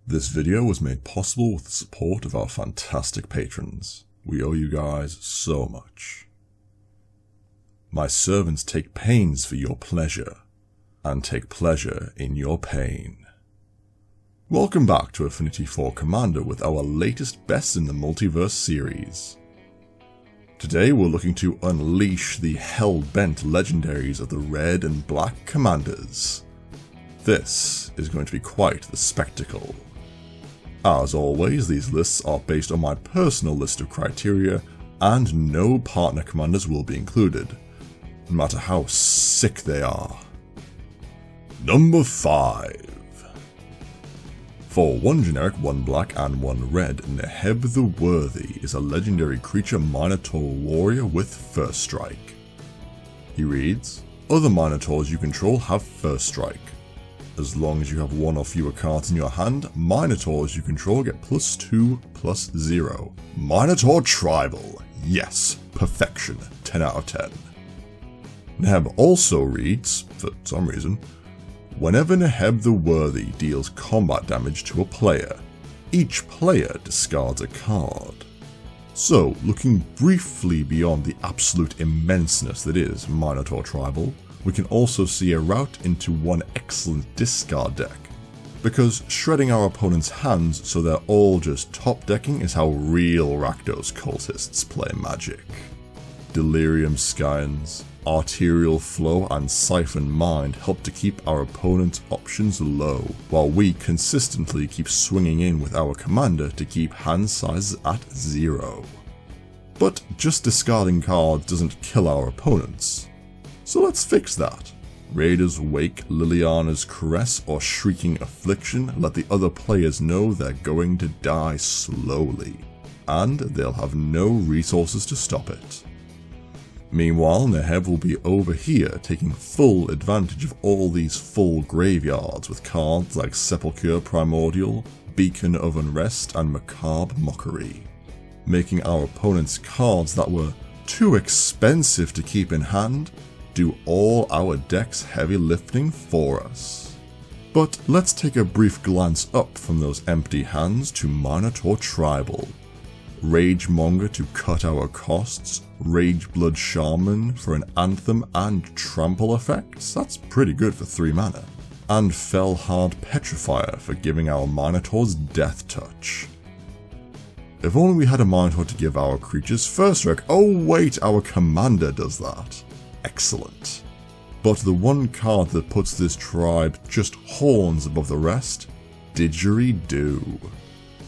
This video was made possible with the support of our fantastic patrons. We owe you guys so much. My servants take pains for your pleasure, and take pleasure in your pain. Welcome back to Affinity 4 Commander with our latest Best in the Multiverse series. Today we're looking to unleash the hell-bent legendaries of the red and black commanders. This is going to be quite the spectacle. As always, these lists are based on my personal list of criteria, and no partner commanders will be included, no matter how sick they are. Number 5. For 1 generic, 1 black, and 1 red, Neheb the Worthy is a legendary creature Minotaur warrior with First Strike. He reads, other Minotaurs you control have First Strike. As long as you have 1 or fewer cards in your hand, Minotaurs you control get +2/+0. Minotaur Tribal. Yes, perfection. 10 out of 10. Neheb also reads, for some reason, whenever Neheb the Worthy deals combat damage to a player, each player discards a card. So, looking briefly beyond the absolute immenseness that is Minotaur Tribal, we can also see a route into one excellent discard deck, because shredding our opponent's hands so they're all just top decking is how real Rakdos cultists play Magic. Delirium Scions, Arterial Flow and Siphon Mind help to keep our opponent's options low, while we consistently keep swinging in with our commander to keep hand sizes at 0. But just discarding cards doesn't kill our opponents. So let's fix that. Raider's Wake, Liliana's Caress, or Shrieking Affliction let the other players know they're going to die slowly, and they'll have no resources to stop it. Meanwhile, Neheb will be over here taking full advantage of all these full graveyards with cards like Sepulchre Primordial, Beacon of Unrest, and Macabre Mockery, making our opponent's cards that were too expensive to keep in hand do all our deck's heavy lifting for us. But let's take a brief glance up from those empty hands to Minotaur Tribal. Ragemonger to cut our costs, Rageblood Shaman for an Anthem and Trample effects, that's pretty good for 3 mana, and Fellhard Petrifier for giving our Minotaurs Death Touch. If only we had a Minotaur to give our creatures First Strike. Oh wait, our commander does that. Excellent. But the one card that puts this tribe just horns above the rest? Didgeridoo.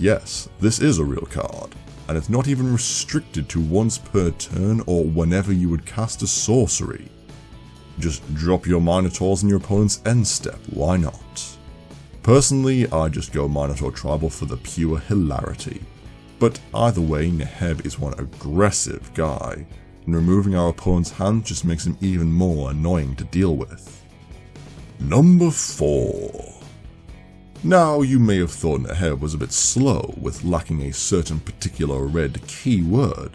Yes, this is a real card, and it's not even restricted to once per turn or whenever you would cast a sorcery. Just drop your Minotaurs in your opponent's end step, why not? Personally, I just go Minotaur Tribal for the pure hilarity. But either way, Neheb is one aggressive guy, and removing our opponent's hand just makes him even more annoying to deal with. Number 4. Now, you may have thought Neheb was a bit slow with lacking a certain particular red keyword,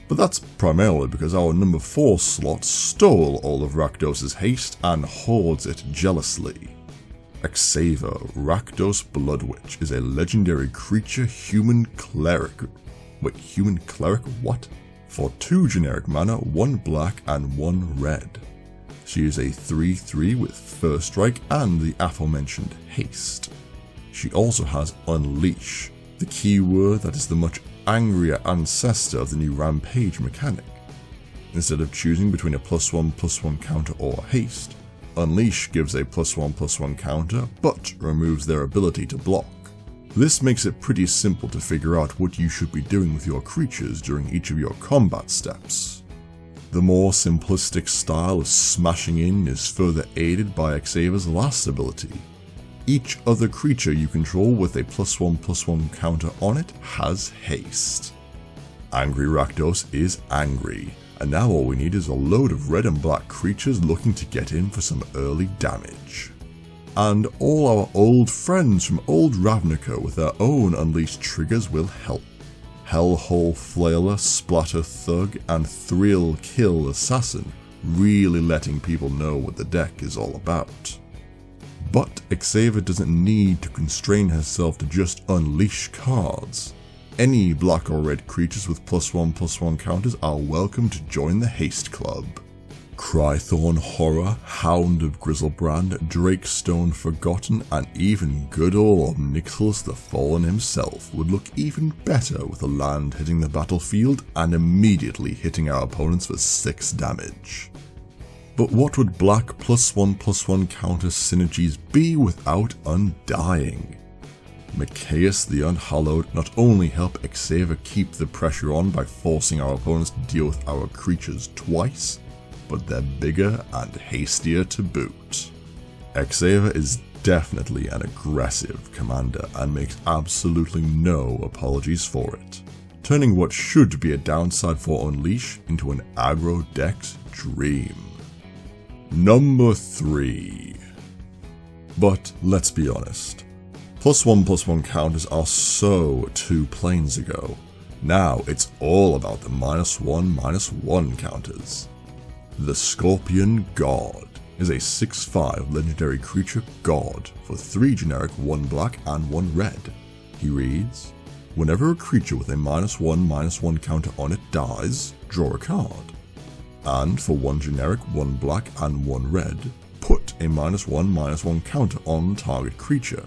but that's primarily because our number 4 slot stole all of Rakdos' haste and hoards it jealously. Xavier, Rakdos Bloodwitch, is a legendary creature human cleric. Wait, human cleric? What? For 2 generic mana, 1 black and 1 red. She is a 3/3 with First Strike and the aforementioned haste. She also has Unleash, the keyword that is the much angrier ancestor of the new Rampage mechanic. Instead of choosing between a +1/+1 counter or haste, Unleash gives a +1/+1 counter but removes their ability to block. This makes it pretty simple to figure out what you should be doing with your creatures during each of your combat steps. The more simplistic style of smashing in is further aided by Xavier's last ability. Each other creature you control with a +1/+1 counter on it has haste. Angry Rakdos is angry, and now all we need is a load of red and black creatures looking to get in for some early damage. And all our old friends from old Ravnica with their own Unleashed triggers will help. Hellhole Flailer, Splatter Thug, and Thrill Kill Assassin really letting people know what the deck is all about. But Xavier doesn't need to constrain herself to just unleash cards. Any black or red creatures with +1/+1 counters are welcome to join the Haste Club. Crythorn Horror, Hound of Grizzlebrand, Drakestone Forgotten, and even good old Nicholas the Fallen himself would look even better with a land hitting the battlefield and immediately hitting our opponents for 6 damage. But what would black +1/+1 counter synergies be without Undying? Micaeus the Unhallowed not only help Xavier keep the pressure on by forcing our opponents to deal with our creatures twice, but they're bigger and hastier to boot. Xavier is definitely an aggressive commander and makes absolutely no apologies for it, turning what should be a downside for Unleash into an aggro-decked dream. Number 3. But let's be honest, +1/+1 counters are so 2 planes ago. Now it's all about the -1/-1 counters. The Scorpion God is a 6/5 legendary creature god for 3 generic 1 black and 1 red. He reads, whenever a creature with a -1/-1 counter on it dies, draw a card. And for 1 generic 1 black and 1 red, put a -1/-1 counter on target creature.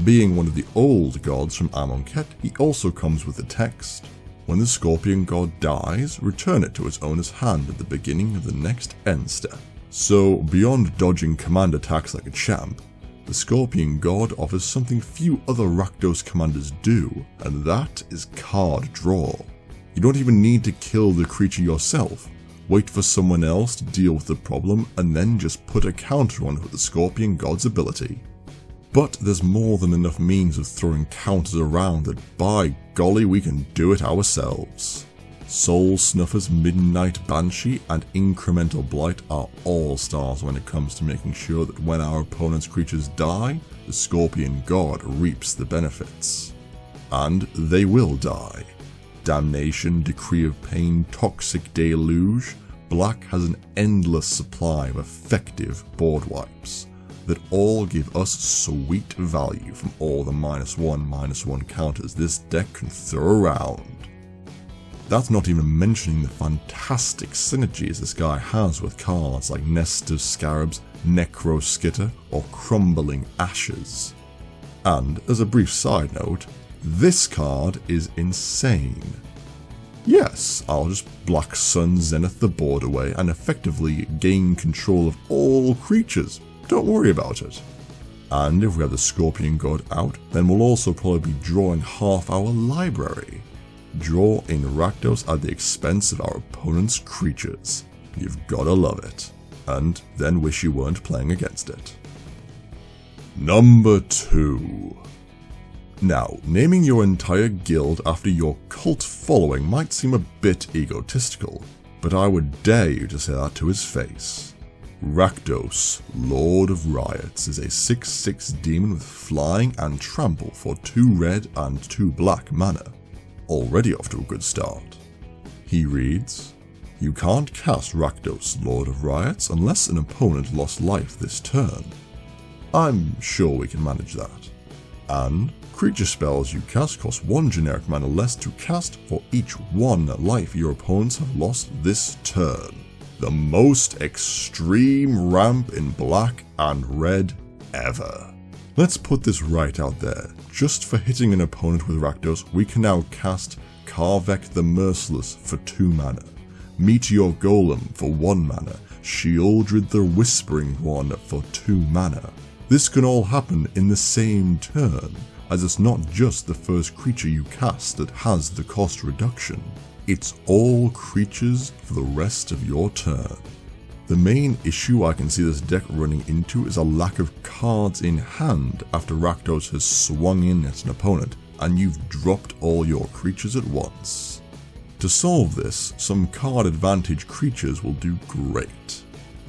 Being one of the old gods from Amonkhet, he also comes with the text, when the Scorpion God dies, return it to its owner's hand at the beginning of the next end step. So beyond dodging command attacks like a champ, the Scorpion God offers something few other Rakdos commanders do, and that is card draw. You don't even need to kill the creature yourself. Wait for someone else to deal with the problem and then just put a counter on it with the Scorpion God's ability. But there's more than enough means of throwing counters around that by golly we can do it ourselves. Soul Snuffer's Midnight Banshee and Incremental Blight are all stars when it comes to making sure that when our opponent's creatures die, the Scorpion God reaps the benefits. And they will die. Damnation, Decree of Pain, Toxic Deluge, Black has an endless supply of effective board wipes that all give us sweet value from all the -1/-1 counters this deck can throw around. That's not even mentioning the fantastic synergies this guy has with cards like Nest of Scarabs, Necro Skitter, or Crumbling Ashes. And as a brief side note, this card is insane. Yes, I'll just Black Sun Zenith the board away and effectively gain control of all creatures. Don't worry about it. And if we have the Scorpion God out, then we'll also probably be drawing half our library. Draw in Rakdos at the expense of our opponent's creatures. You've gotta love it. And then wish you weren't playing against it. Number 2. Now, naming your entire guild after your cult following might seem a bit egotistical, but I would dare you to say that to his face. Rakdos, Lord of Riots, is a 6/6 demon with flying and trample for 2 red and 2 black mana. Already off to a good start. He reads, you can't cast Rakdos, Lord of Riots, unless an opponent lost life this turn. I'm sure we can manage that. And creature spells you cast cost 1 generic mana less to cast for each 1 life your opponents have lost this turn. The most extreme ramp in black and red ever. Let's put this right out there. Just for hitting an opponent with Rakdos, we can now cast Karvek the Merciless for 2 mana, Meteor Golem for 1 mana, Sheoldred the Whispering One for 2 mana. This can all happen in the same turn, as it's not just the first creature you cast that has the cost reduction. It's all creatures for the rest of your turn. The main issue I can see this deck running into is a lack of cards in hand after Rakdos has swung in at an opponent and you've dropped all your creatures at once. To solve this, some card advantage creatures will do great.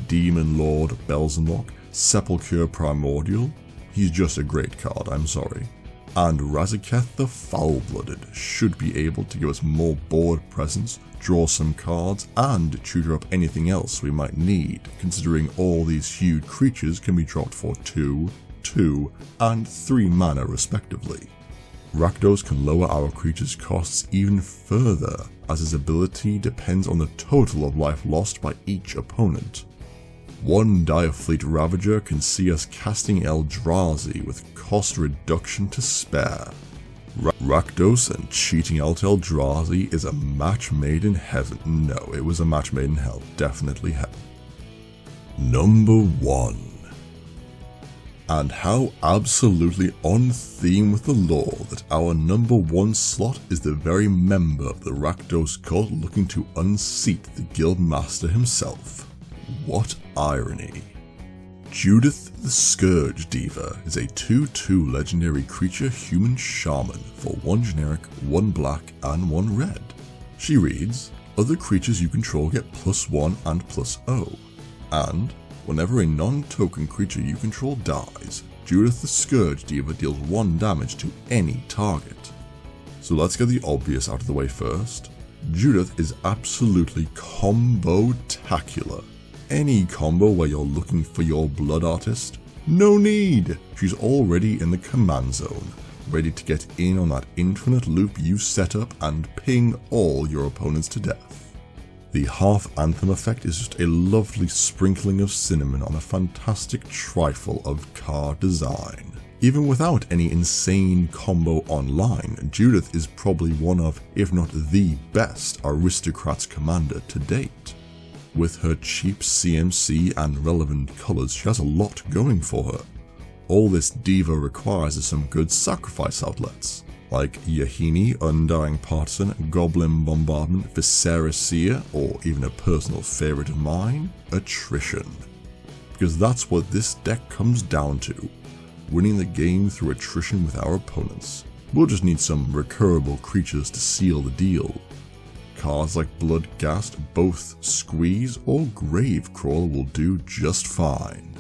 Demon Lord Belzenlock, Sepulchre Primordial, he's just a great card, I'm sorry. And Razaketh the Foul-Blooded should be able to give us more board presence, draw some cards, and tutor up anything else we might need, considering all these huge creatures can be dropped for 2, 2, and 3 mana respectively. Rakdos can lower our creature's costs even further, as his ability depends on the total of life lost by each opponent. One Direfleet Ravager can see us casting Eldrazi with cost reduction to spare. Rakdos and cheating out Eldrazi is a match made in heaven. No, it was a match made in hell. Definitely hell. Number 1. And how absolutely on theme with the lore that our number 1 slot is the very member of the Rakdos cult looking to unseat the Guildmaster himself. What irony. Judith the Scourge Diva is a 2/2 legendary creature human shaman for 1 generic, 1 black, and 1 red. She reads, other creatures you control get +1 and +0, and whenever a non-token creature you control dies, Judith the Scourge Diva deals 1 damage to any target. So let's get the obvious out of the way first. Judith is absolutely combo-tacular. Any combo where you're looking for your blood artist? No need! She's already in the command zone, ready to get in on that infinite loop you set up and ping all your opponents to death. The half anthem effect is just a lovely sprinkling of cinnamon on a fantastic trifle of card design. Even without any insane combo online, Judith is probably one of, if not the best, Aristocrats commander to date. With her cheap CMC and relevant colours, she has a lot going for her. All this Diva requires is some good sacrifice outlets, like Yahini, Undying Partisan, Goblin Bombardment, Viscera Seer, or even a personal favourite of mine, Attrition. Because that's what this deck comes down to, winning the game through attrition with our opponents. We'll just need some recurable creatures to seal the deal. Cards like Bloodghast, both Squeeze or Gravecrawler will do just fine.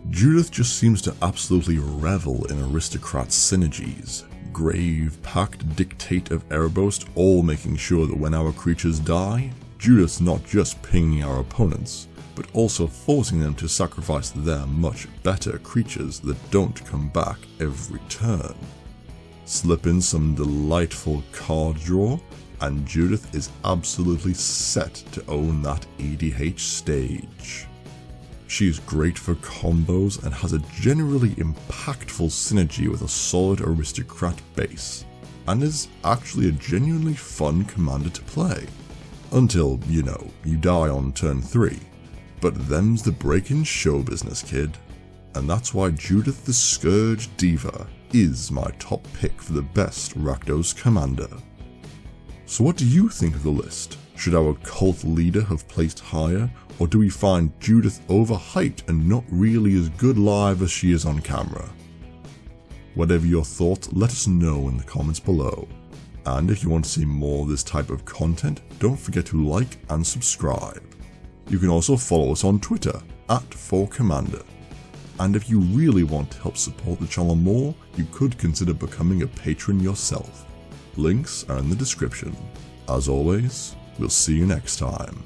Judith just seems to absolutely revel in Aristocrat's synergies. Grave, Pact, Dictate of Erebos, all making sure that when our creatures die, Judith's not just pinging our opponents, but also forcing them to sacrifice their much better creatures that don't come back every turn. Slip in some delightful card draw, and Judith is absolutely set to own that EDH stage. She is great for combos and has a generally impactful synergy with a solid Aristocrat base, and is actually a genuinely fun commander to play. Until, you die on turn 3. But them's the break-in show business, kid. And that's why Judith the Scourge Diva is my top pick for the best Rakdos commander. So what do you think of the list? Should our cult leader have placed higher, or do we find Judith overhyped and not really as good live as she is on camera? Whatever your thoughts, let us know in the comments below. And if you want to see more of this type of content, don't forget to like and subscribe. You can also follow us on Twitter, @4commander. And if you really want to help support the channel more, you could consider becoming a patron yourself. Links are in the description. As always, we'll see you next time.